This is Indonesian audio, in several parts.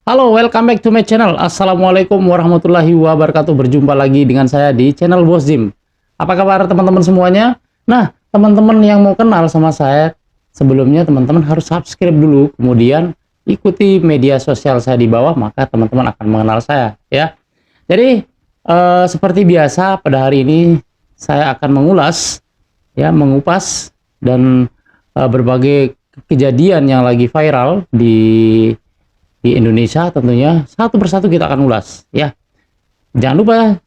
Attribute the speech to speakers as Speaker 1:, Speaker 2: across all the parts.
Speaker 1: Halo, welcome back to my channel. Assalamualaikum warahmatullahi wabarakatuh. Berjumpa lagi dengan saya di channel Bos Jim. Apa kabar teman-teman semuanya? Nah, teman-teman yang mau kenal sama saya, sebelumnya teman-teman harus subscribe dulu, kemudian ikuti media sosial saya di bawah, maka teman-teman akan mengenal saya, ya. Jadi, seperti biasa pada hari ini saya akan mengulas, ya, mengupas dan berbagai kejadian yang lagi viral di Indonesia. Tentunya satu persatu kita akan ulas, ya. Jangan lupa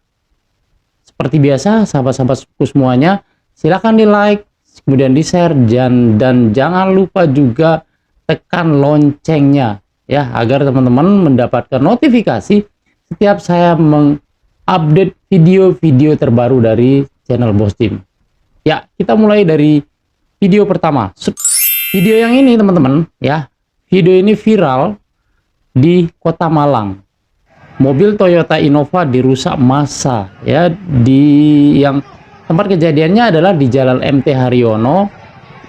Speaker 1: seperti biasa sahabat-sahabatku semuanya, silahkan di like, kemudian di share, dan jangan lupa juga tekan loncengnya, ya, agar teman-teman mendapatkan notifikasi setiap saya mengupdate video-video terbaru dari channel Bos Jim. Ya, kita mulai dari video pertama. Video yang ini teman-teman, ya, video ini viral di Kota Malang. Mobil Toyota Innova dirusak massa, ya, yang tempat kejadiannya adalah di Jalan MT Haryono,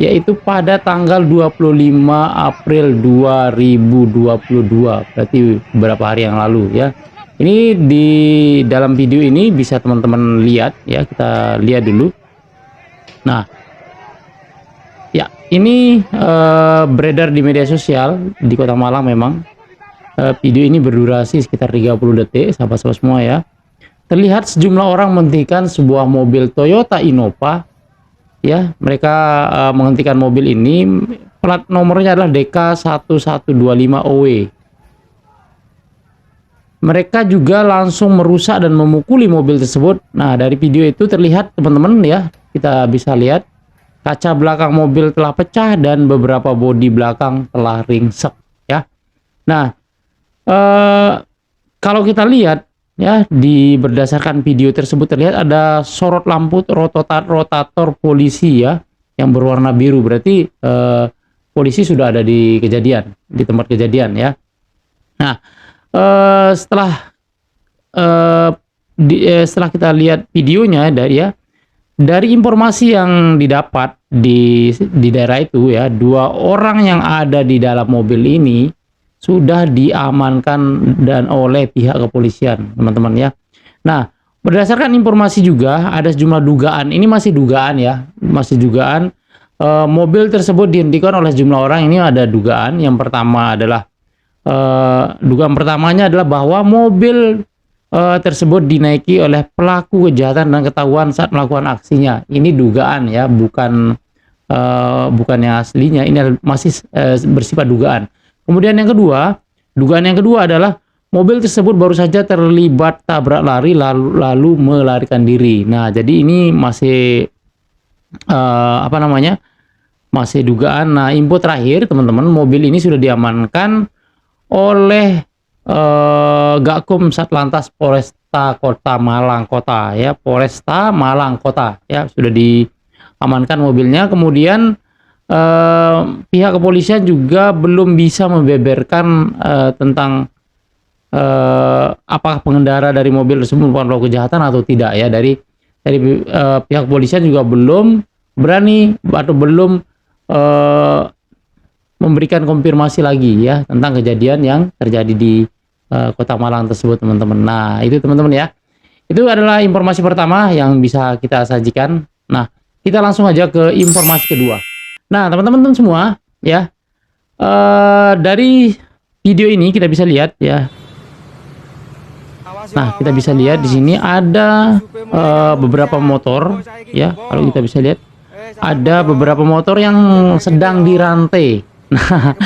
Speaker 1: yaitu pada tanggal 25 April 2022, berarti beberapa hari yang lalu, ya. Ini di dalam video ini bisa teman-teman lihat, ya, kita lihat dulu. Nah, ya, ini beredar di media sosial di Kota Malang memang. Video ini berdurasi sekitar 30 detik, sahabat-sahabat semua, ya. Terlihat sejumlah orang menghentikan sebuah mobil Toyota Innova, ya. Mereka menghentikan mobil ini, plat nomornya adalah DK1125OW. Mereka juga langsung merusak dan memukuli mobil tersebut. Nah, dari video itu terlihat teman-teman, ya, kita bisa lihat kaca belakang mobil telah pecah dan beberapa bodi belakang telah ringsek, ya. Nah, kalau kita lihat, ya, berdasarkan video tersebut terlihat ada sorot lampu rotator polisi, ya, yang berwarna biru. Berarti polisi sudah ada di tempat kejadian, ya. Nah, setelah kita lihat videonya, dari informasi yang didapat di daerah itu, ya, 2 orang yang ada di dalam mobil ini sudah diamankan dan oleh pihak kepolisian, teman-teman, ya. Nah, berdasarkan informasi juga ada sejumlah dugaan, ini masih dugaan, ya, masih dugaan, mobil tersebut dihentikan oleh sejumlah orang. Ini ada dugaan. Yang pertama adalah dugaan pertamanya adalah bahwa mobil tersebut dinaiki oleh pelaku kejahatan dan ketahuan saat melakukan aksinya. Ini dugaan, ya, bukan yang aslinya. Ini masih bersifat dugaan. Kemudian dugaan yang kedua adalah mobil tersebut baru saja terlibat tabrak lari lalu melarikan diri. Nah, jadi ini masih masih dugaan. Nah, info terakhir teman-teman, mobil ini sudah diamankan oleh Gakum Satlantas Polresta Kota Malang Kota, ya, Polresta Malang Kota, ya, sudah diamankan mobilnya. Kemudian pihak kepolisian juga belum bisa membeberkan tentang apakah pengendara dari mobil tersebut merupakan pelaku kejahatan atau tidak, ya. Dari pihak kepolisian juga belum berani atau belum memberikan konfirmasi lagi, ya, tentang kejadian yang terjadi di Kota Malang tersebut, teman-teman. Nah, itu teman-teman, ya. Itu adalah informasi pertama yang bisa kita sajikan. Nah, kita langsung aja ke informasi kedua. Nah, teman-teman semua, ya, dari video ini kita bisa lihat, ya. Nah, kita bisa lihat di sini ada beberapa motor, ya. Kalau kita bisa lihat ada beberapa motor yang sedang dirantai. Nah,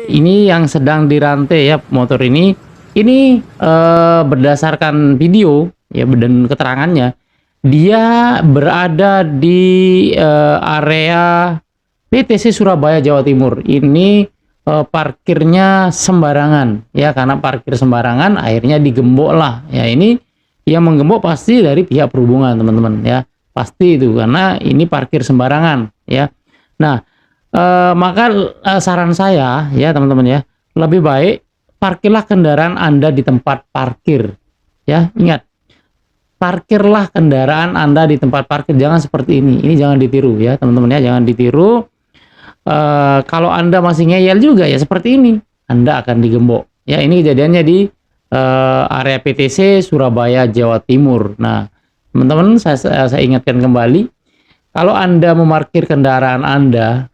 Speaker 1: ini yang sedang dirantai, ya, motor ini. Ini berdasarkan video, ya, dan keterangannya, dia berada di area PTC Surabaya, Jawa Timur. Ini parkirnya sembarangan, ya, karena parkir sembarangan akhirnya digembok lah, ya. Ini yang menggembok pasti dari pihak perhubungan, teman-teman, ya, pasti itu, karena ini parkir sembarangan, ya. Nah, maka saran saya, ya, teman-teman, ya, lebih baik parkirlah kendaraan Anda di tempat parkir, ya. Ingat, parkirlah kendaraan Anda di tempat parkir, jangan seperti ini. Ini jangan ditiru, ya, teman-teman, ya, jangan ditiru. Kalau Anda masih ngeyel juga, ya, seperti ini. Anda akan digembok. Ya, ini kejadiannya di area PTC Surabaya, Jawa Timur. Nah, teman-teman, saya ingatkan kembali, kalau Anda memarkir kendaraan Anda,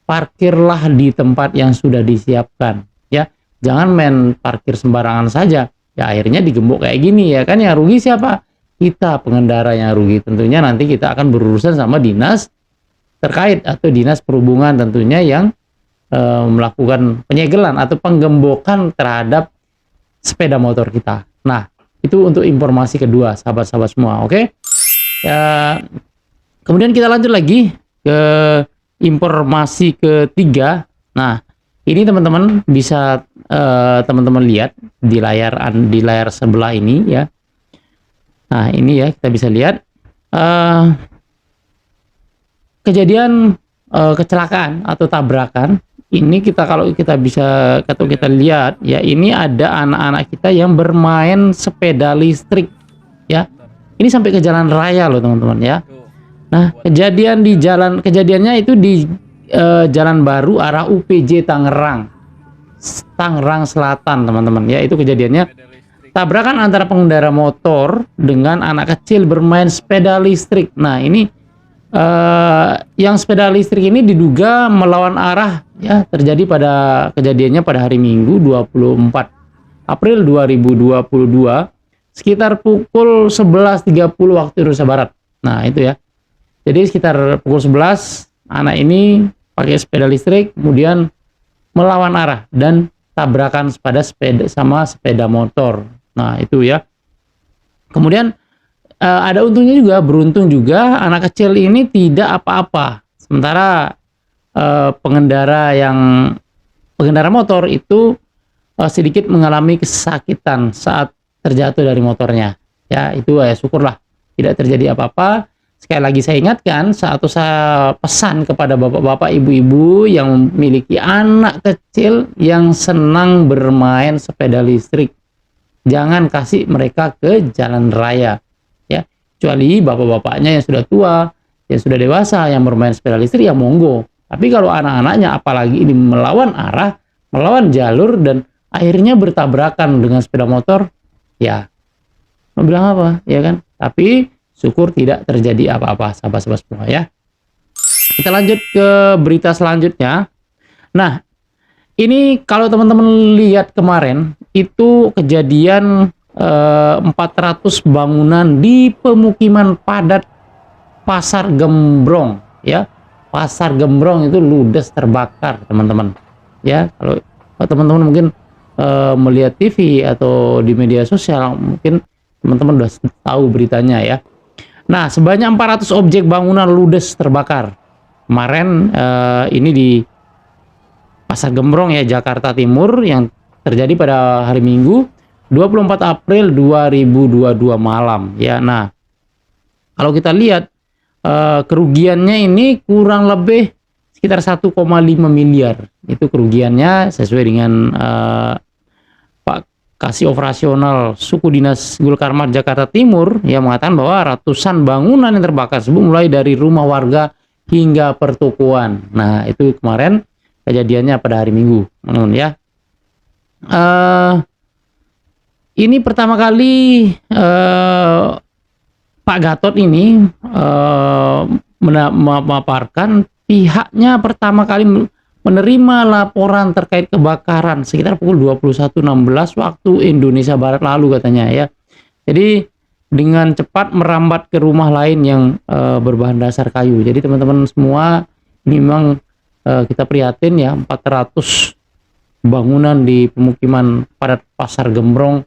Speaker 1: parkirlah di tempat yang sudah disiapkan. Ya, jangan main parkir sembarangan saja. Ya, akhirnya digembok kayak gini ya kan, yang rugi siapa? Kita pengendara yang rugi. Tentunya nanti kita akan berurusan sama dinas terkait atau dinas perhubungan tentunya yang melakukan penyegelan atau penggembokan terhadap sepeda motor kita. Nah, itu untuk informasi kedua, sahabat-sahabat semua. Oke. Ya, kemudian kita lanjut lagi ke informasi ketiga. Nah, ini teman-teman bisa teman-teman lihat di layar sebelah ini ya. Nah, ini ya kita bisa lihat kejadian kecelakaan atau tabrakan. Ini kalau kita lihat ya, ini ada anak-anak kita yang bermain sepeda listrik ya. Ini sampai ke jalan raya loh teman-teman ya. Nah, kejadiannya itu di Jalan Baru arah UPJ Tangerang Selatan teman-teman ya. Itu kejadiannya tabrakan antara pengendara motor dengan anak kecil bermain sepeda listrik. Nah, ini yang sepeda listrik ini diduga melawan arah ya, terjadi kejadiannya pada hari Minggu 24 April 2022 sekitar pukul 11.30 waktu Indonesia Barat. Nah, itu ya. Jadi sekitar pukul 11 anak ini pakai sepeda listrik kemudian melawan arah dan tabrakan sama sepeda motor. Nah, itu ya. Kemudian ada untungnya juga, beruntung juga anak kecil ini tidak apa-apa. Sementara pengendara motor itu sedikit mengalami kesakitan saat terjatuh dari motornya. Ya, itu ya syukurlah tidak terjadi apa-apa. Sekali lagi saya ingatkan, saya pesan kepada bapak-bapak, ibu-ibu yang memiliki anak kecil yang senang bermain sepeda listrik. Jangan kasih mereka ke jalan raya. Kecuali bapak-bapaknya yang sudah tua, yang sudah dewasa, yang bermain sepeda listrik, ya monggo. Tapi kalau anak-anaknya apalagi ini melawan arah, melawan jalur, dan akhirnya bertabrakan dengan sepeda motor, ya mau bilang apa, ya kan? Tapi syukur tidak terjadi apa-apa, sahabat-sahabat semua ya. Kita lanjut ke berita selanjutnya. Nah, ini kalau teman-teman lihat kemarin, itu kejadian 400 bangunan di pemukiman padat Pasar Gembrong ya. Pasar Gembrong itu ludes terbakar teman-teman ya. Kalau teman-teman mungkin melihat TV atau di media sosial, mungkin teman-teman udah tahu beritanya ya. Nah, sebanyak 400 objek bangunan ludes terbakar kemarin, ini di Pasar Gembrong ya, Jakarta Timur, yang terjadi pada hari Minggu 24 April 2022 malam ya. Nah, kalau kita lihat kerugiannya ini kurang lebih sekitar 1,5 miliar. Itu kerugiannya sesuai dengan Pak Kasih Operasional Suku Dinas Gulkarmat Jakarta Timur yang mengatakan bahwa ratusan bangunan yang terbakar tersebut mulai dari rumah warga hingga pertokoan. Nah, itu kemarin kejadiannya pada hari Minggu, teman-teman ya. Ini pertama kali Pak Gatot ini memaparkan pihaknya pertama kali menerima laporan terkait kebakaran sekitar pukul 21.16 waktu Indonesia Barat lalu katanya ya. Jadi dengan cepat merambat ke rumah lain yang berbahan dasar kayu. Jadi teman-teman semua, ini memang kita prihatin ya, 400 bangunan di pemukiman padat Pasar Gembrong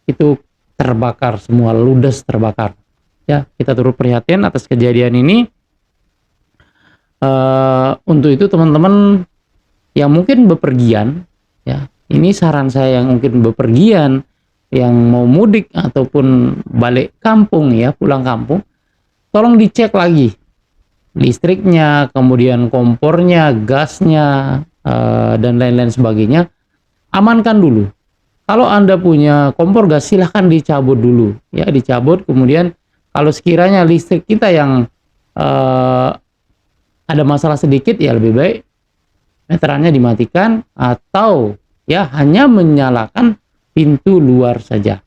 Speaker 1: itu terbakar semua, ludes terbakar ya. Kita turut prihatin atas kejadian ini. Untuk itu teman-teman yang mungkin bepergian ya, ini saran saya, yang mungkin bepergian, yang mau mudik ataupun balik kampung ya, pulang kampung, tolong dicek lagi listriknya, kemudian kompornya, gasnya, dan lain-lain sebagainya. Amankan dulu. Kalau Anda punya kompor gas, silahkan dicabut dulu ya, dicabut. Kemudian kalau sekiranya listrik kita yang ada masalah sedikit, ya lebih baik meterannya dimatikan atau ya, hanya menyalakan pintu luar saja.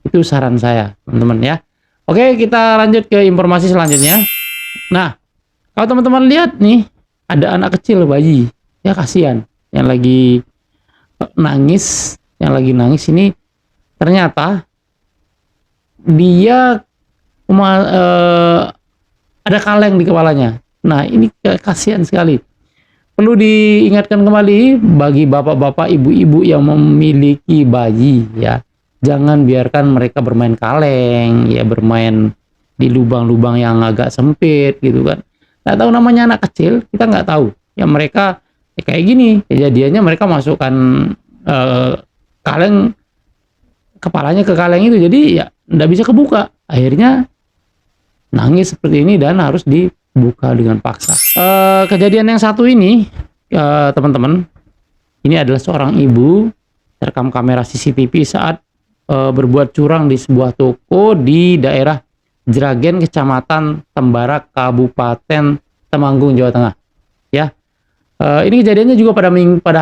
Speaker 1: Itu saran saya, teman-teman ya. Oke, kita lanjut ke informasi selanjutnya. Nah, kalau teman-teman lihat nih, ada anak kecil bayi, ya kasihan, yang lagi nangis, ini ternyata dia ada kaleng di kepalanya. Nah, ini kasihan sekali. Perlu diingatkan kembali bagi bapak-bapak, ibu-ibu yang memiliki bayi, ya, jangan biarkan mereka bermain kaleng, ya, bermain di lubang-lubang yang agak sempit gitu kan. Nggak tahu, namanya anak kecil, kita nggak tahu. Ya mereka kayak gini kejadiannya, mereka masukkan kaleng, kepalanya ke kaleng itu, jadi ya nggak bisa kebuka. Akhirnya nangis seperti ini dan harus dibuka dengan paksa. Kejadian yang satu ini, teman-teman, ini adalah seorang ibu terekam kamera CCTV saat berbuat curang di sebuah toko di daerah Jragen, Kecamatan Tembara, Kabupaten Temanggung, Jawa Tengah. Ya, ini kejadiannya juga pada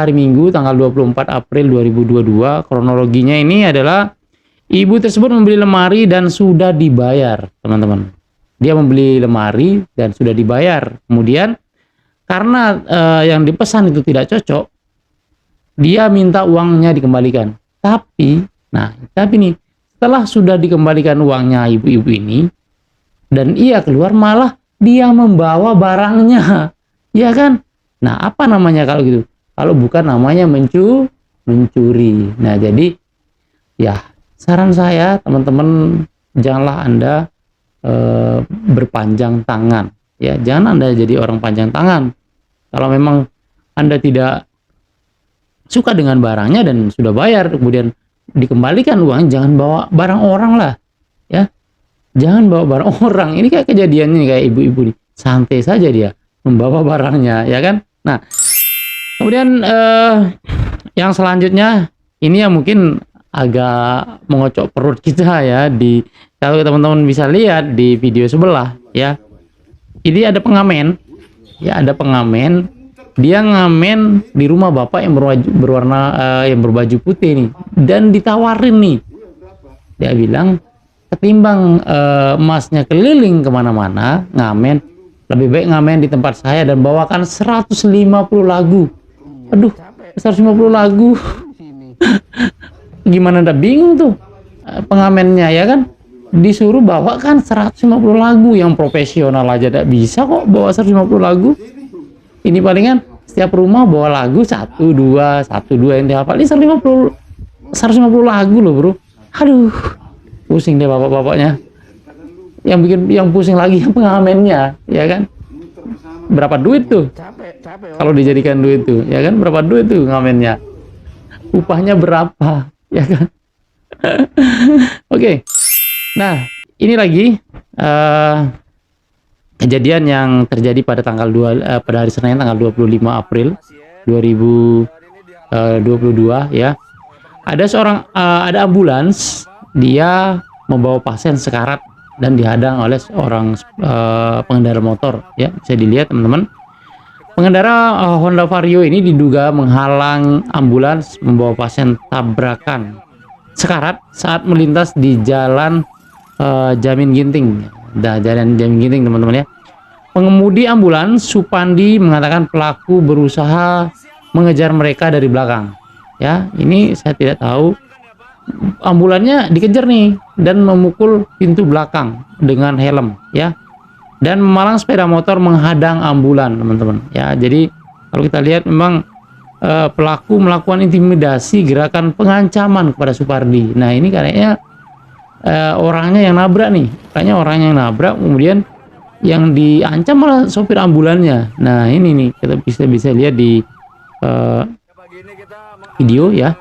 Speaker 1: hari Minggu, tanggal 24 April 2022. Kronologinya ini adalah ibu tersebut membeli lemari dan sudah dibayar, teman-teman. Dia membeli lemari dan sudah dibayar. Kemudian karena yang dipesan itu tidak cocok, dia minta uangnya dikembalikan. Tapi nih, setelah sudah dikembalikan uangnya ibu-ibu ini, dan ia keluar, malah dia membawa barangnya, ya kan? Nah, apa namanya kalau gitu? Kalau bukan namanya mencuri. Nah, jadi ya saran saya, teman-teman, janganlah Anda berpanjang tangan, ya, jangan Anda jadi orang panjang tangan. Kalau memang Anda tidak suka dengan barangnya dan sudah bayar, kemudian dikembalikan uang, jangan bawa barang orang lah, ya, jangan bawa barang orang. Ini kayak kejadian ini, kayak ibu-ibu nih, santai saja dia membawa barangnya, ya kan. Nah, kemudian yang selanjutnya ini yang mungkin agak mengocok perut kita, ya, kalau teman-teman bisa lihat di video sebelah, ya, ini ada pengamen, ya, dia ngamen di rumah bapak yang yang berbaju putih nih, dan ditawarin nih, dia bilang ketimbang emasnya keliling kemana-mana ngamen, lebih baik ngamen di tempat saya dan bawakan 150 lagu. Aduh, 150 lagu. Gimana, ndak bingung tuh pengamennya, ya kan? Disuruh bawakan 150 lagu, yang profesional aja tidak bisa kok bawa 150 lagu. Ini palingan setiap rumah bawa lagu 1-2 yang dihafal. Ini 150 lagu loh, bro. Aduh, pusing deh bapak-bapaknya. Yang pusing lagi yang pengamennya, ya kan? Berapa duit tuh kalau dijadikan duit tuh, ya kan? Berapa duit tuh ngamennya? Upahnya berapa, ya kan? Oke. Nah, ini lagi kejadian yang terjadi pada pada hari Senin tanggal 25 April 2022, ya. Ada ambulans, dia membawa pasien sekarat dan dihadang oleh seorang pengendara motor, ya. Bisa dilihat, teman-teman. Pengendara Honda Vario ini diduga menghalang ambulans membawa pasien tabrakan sekarat saat melintas di jalan Jamin Ginting. Jalan Jamin Ginting, teman-teman, ya. Pengemudi ambulans Supandi mengatakan pelaku berusaha mengejar mereka dari belakang. Ya, ini saya tidak tahu. Ambulannya dikejar nih dan memukul pintu belakang dengan helm, ya. Dan memalang sepeda motor menghadang ambulan, teman-teman. Ya, jadi kalau kita lihat memang pelaku melakukan intimidasi, gerakan pengancaman kepada Supardi. Nah, ini kayaknya orangnya yang nabrak nih, kemudian yang diancam malah sopir ambulannya. Nah, ini nih kita bisa lihat di video, ya.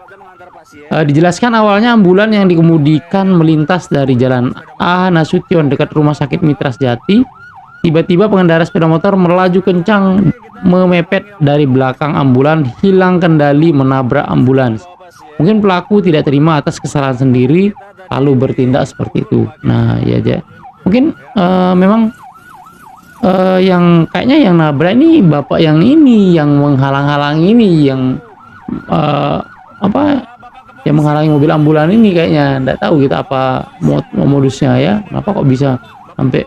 Speaker 1: Dijelaskan awalnya ambulan yang dikemudikan melintas dari jalan A Nasution dekat rumah sakit Mitra Sejati. Tiba-tiba pengendara sepeda motor melaju kencang memepet dari belakang ambulan, hilang kendali menabrak ambulans. Mungkin pelaku tidak terima atas kesalahan sendiri lalu bertindak seperti itu. Nah, ya aja. Mungkin memang yang kayaknya yang nabrak ini bapak yang ini, yang menghalang-halang ini, yang apa yang menghalangi mobil ambulan ini kayaknya. Nggak tahu kita apa modusnya ya. Kenapa kok bisa sampai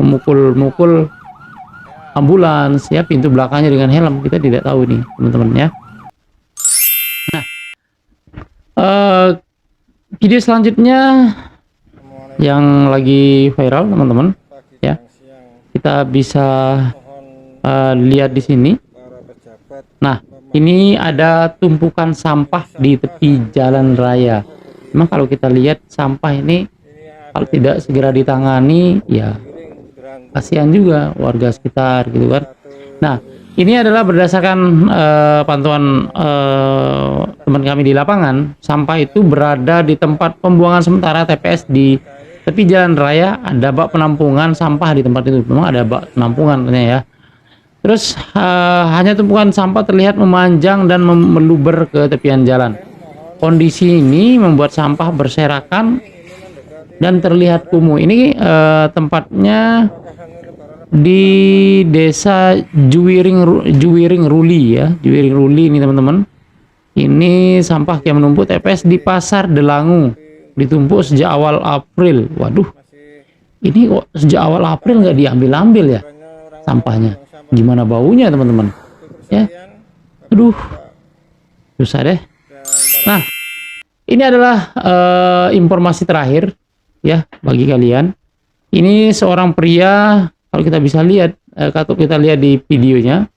Speaker 1: memukul ambulans ya, pintu belakangnya dengan helm, kita tidak tahu nih teman-teman ya. Nah, video selanjutnya yang lagi viral teman-teman ya, kita bisa lihat di sini. Nah, ini ada tumpukan sampah di tepi jalan raya. Memang kalau kita lihat sampah ini kalau tidak segera ditangani ya kasihan juga warga sekitar gitu kan. Nah, ini adalah berdasarkan pantauan teman kami di lapangan. Sampah itu berada di tempat pembuangan sementara TPS di tepi jalan raya. Ada bak penampungan sampah di tempat itu. Memang ada bak penampungan ya. Terus hanya tumpukan sampah terlihat memanjang dan meluber ke tepian jalan. Kondisi ini membuat sampah berserakan dan terlihat kumuh. Ini tempatnya di desa Juwiring Ruli ya, Juwiring Ruli ini teman-teman. Ini sampah yang menumpuk TPS di Pasar Delangu, ditumpuk sejak awal April. Waduh, ini kok sejak awal April nggak diambil-ambil ya sampahnya? Gimana baunya teman-teman ya? Aduh, susah deh. Nah, ini adalah informasi terakhir ya bagi kalian. Ini seorang pria, kalau kita bisa lihat, kalau kita lihat di videonya,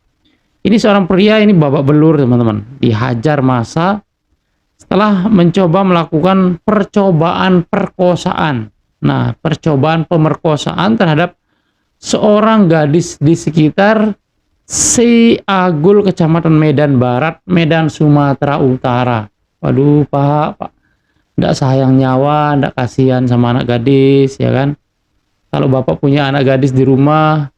Speaker 1: ini seorang pria ini babak belur teman-teman, dihajar massa setelah mencoba melakukan percobaan perkosaan. Nah, percobaan pemerkosaan terhadap seorang gadis di sekitar Siagul, Kecamatan Medan Barat, Medan, Sumatera Utara. Waduh, Pak, nggak sayang nyawa, nggak kasihan sama anak gadis ya kan? Kalau bapak punya anak gadis di rumah,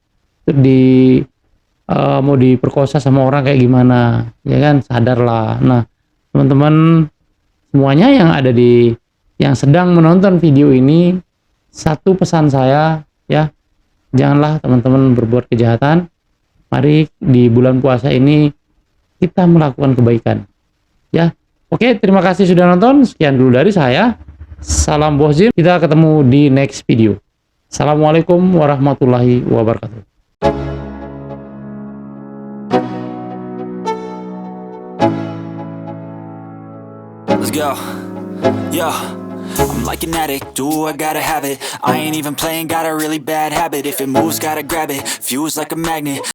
Speaker 1: mau diperkosa sama orang kayak gimana, ya kan? Sadarlah. Nah, teman-teman semuanya yang sedang menonton video ini, satu pesan saya ya, janganlah teman-teman berbuat kejahatan. Mari di bulan puasa ini kita melakukan kebaikan. Ya, oke, terima kasih sudah nonton. Sekian dulu dari saya. Salam Bos Jim. Kita ketemu di next video. Assalamualaikum warahmatullahi wabarakatuh.
Speaker 2: Let's go. Yo, I'm like an addict, do I gotta have it. I ain't even playing, got a really bad habit. If it moves, gotta grab it, fuse like a magnet.